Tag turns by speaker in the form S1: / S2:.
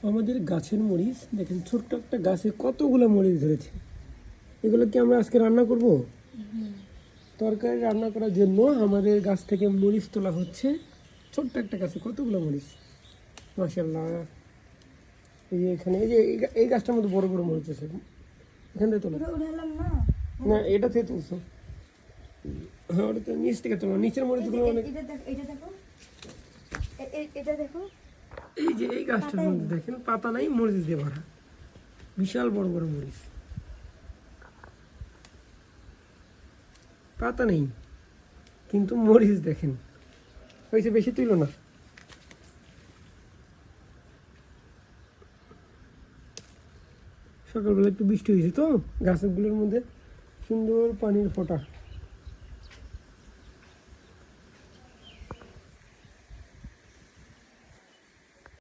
S1: আমাদের গাছের মরিচ দেখেন, ছোট্ট একটা গাছে কতগুলো মরিচ ধরেছে। এগুলো কি আমরা আজকে রান্না করব? তরকারি রান্না করার জন্য আমাদের গাছ থেকে মরিচ তোলা হচ্ছে। ছোট্ট একটা গাছে কতগুলো মরিচ, মাশাআল্লাহ। এই যে এখানে এই গাছটার মধ্যে বড় বড় মরিচ আছে, এখান থেকে তোলা না, এটা থেকে তুলছো। হ্যাঁ, ওটা তো নিচ থেকে তোলা, নিচের মরিচগুলো অনেক।
S2: এটা দেখো,
S1: এই যে এই গাছটার মধ্যে দেখেন পাতা নাই, মরিচ দিয়ে ভরা, বিশাল বড় বড় মরিচ। পাতা নেই কিন্তু মরিচ দেখেন হয়েছে, বেশি তুইল না। সকালবেলা একটু বৃষ্টি হয়েছে তো গাছগুলোর মধ্যে সুন্দর পানির ফোঁটা।